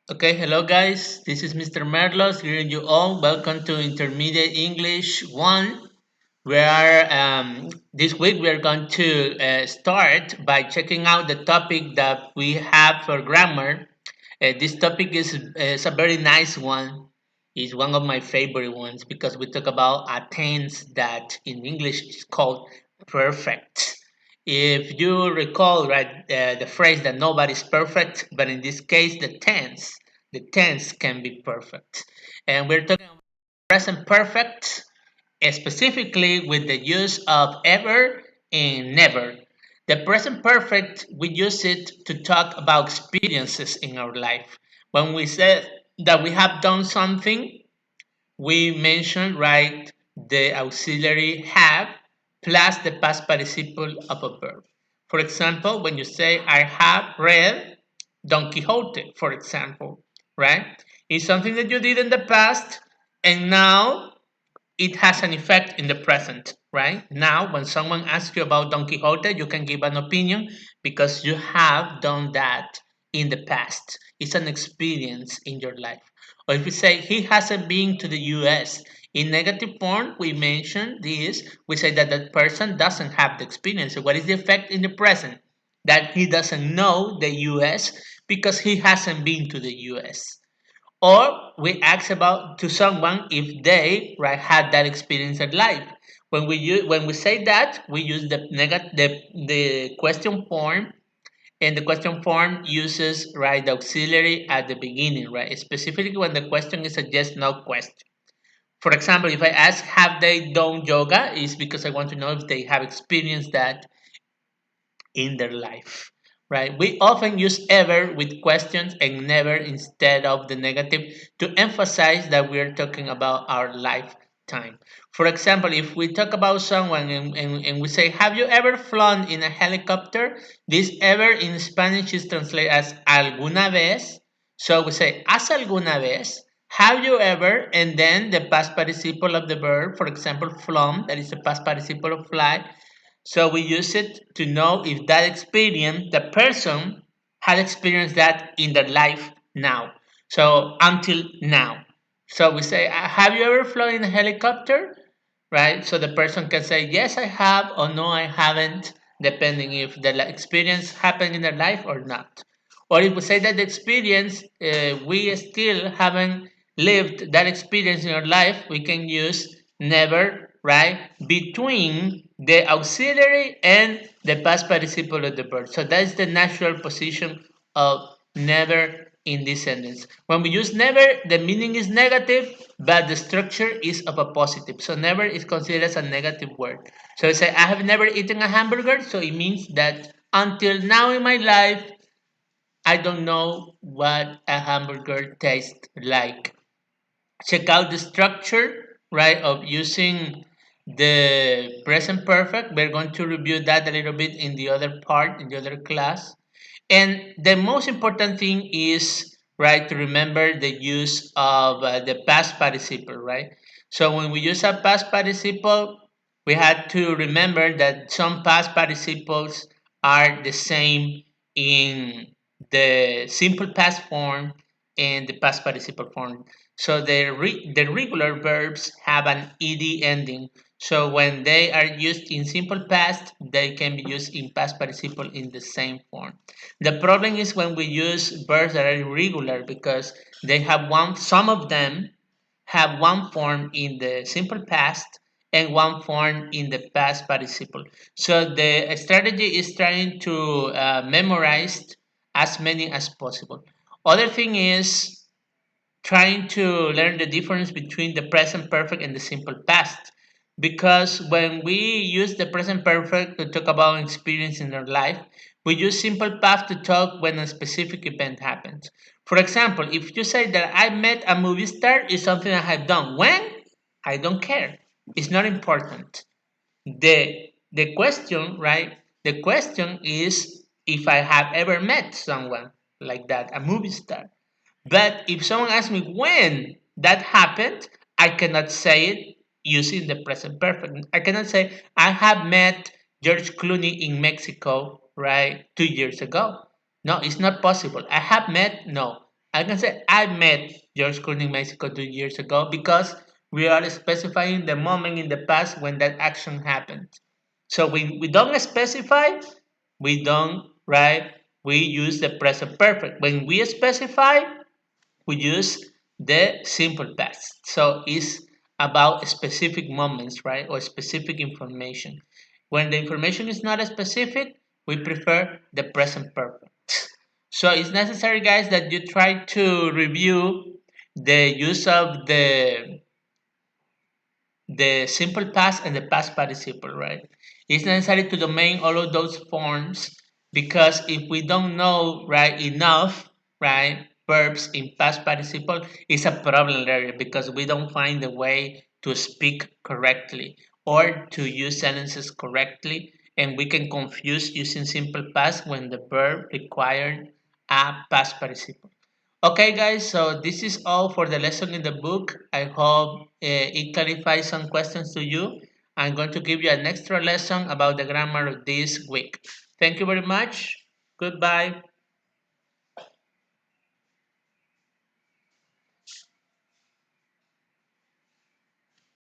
Okay, hello guys. This is Mr. Merlos greeting you all. Welcome to Intermediate English 1. Where this week we are going to start by checking out the topic that we have for grammar. This topic is a very nice one. It's one of my favorite ones because we talk about a tense that in English is called perfect. If you recall, right, the phrase that nobody's perfect, but in this case, the tense can be perfect. And we're talking about present perfect, specifically with the use of ever and never. The present perfect, we use it to talk about experiences in our life. When we say that we have done something, we mention, right, the auxiliary have plus the past participle of a verb. For example, when you say, I have read Don Quixote, for example, right? It's something that you did in the past, and now it has an effect in the present, right? Now, when someone asks you about Don Quixote, you can give an opinion because you have done that in the past. It's an experience in your life. Or if you say he hasn't been to the US, in negative form, we mention this. We say that that person doesn't have the experience. So, what is the effect in the present? That he doesn't know the US because he hasn't been to the US, or we ask about to someone if they right had that experience in life. When we say that, we use the question form, and the question form uses right the auxiliary at the beginning, right, specifically when the question is a yes no question. For example, if I ask have they done yoga, is because I want to know if they have experienced that in their life, right? We often use ever with questions and never instead of the negative to emphasize that we're talking about our lifetime. For example, if we talk about someone and we say, have you ever flown in a helicopter? This ever in Spanish is translated as alguna vez. So we say, ¿has alguna vez? Have you ever? And then the past participle of the verb, for example, flown, that is the past participle of fly. So we use it to know if that experience, the person had experienced that in their life now. So until now. So we say, have you ever flown in a helicopter? Right? So the person can say, yes, I have, or no, I haven't, depending if the experience happened in their life or not. Or if we say that the experience, we still haven't lived that experience in our life, we can use never, right, between the auxiliary and the past participle of the verb. So that's the natural position of never in this sentence. When we use never, the meaning is negative, but the structure is of a positive. So never is considered as a negative word. So I say, I have never eaten a hamburger, so it means that until now in my life, I don't know what a hamburger tastes like. Check out the structure, right, of using the present perfect. We're going to review that a little bit in the other part, in the other class. And the most important thing is, right, to remember the use of the past participle, right? So when we use a past participle, we had to remember that some past participles are the same in the simple past form and the past participle form. So the regular verbs have an ed ending. So when they are used in simple past, they can be used in past participle in the same form. The problem is when we use verbs that are irregular because they have one. Some of them have one form in the simple past and one form in the past participle. So the strategy is trying to memorize as many as possible. Other thing is trying to learn the difference between the present perfect and the simple past. Because when we use the present perfect to talk about experience in our life, we use simple past to talk when a specific event happens. For example, if you say that I met a movie star, is something I have done. When? I don't care. It's not important. The question, right? The question is if I have ever met someone like that, a movie star. But if someone asks me when that happened, I cannot say it using the present perfect. I cannot say, I have met George Clooney in Mexico, right, 2 years ago. No, it's not possible. I have met, no. I can say I met George Clooney in Mexico 2 years ago because we are specifying the moment in the past when that action happened. So we don't specify, we don't, right? We use the present perfect. When we specify, we use the simple past. So it's about specific moments, right? Or specific information. When the information is not specific, we prefer the present perfect. So it's necessary, guys, that you try to review the use of the simple past and the past participle, right? It's necessary to domain all of those forms because if we don't know right enough, right, verbs in past participle, it's a problem area because we don't find a way to speak correctly or to use sentences correctly, and we can confuse using simple past when the verb required a past participle. Okay, guys, so this is all for the lesson in the book. I hope it clarifies some questions to you. I'm going to give you an extra lesson about the grammar of this week. Thank you very much. Goodbye.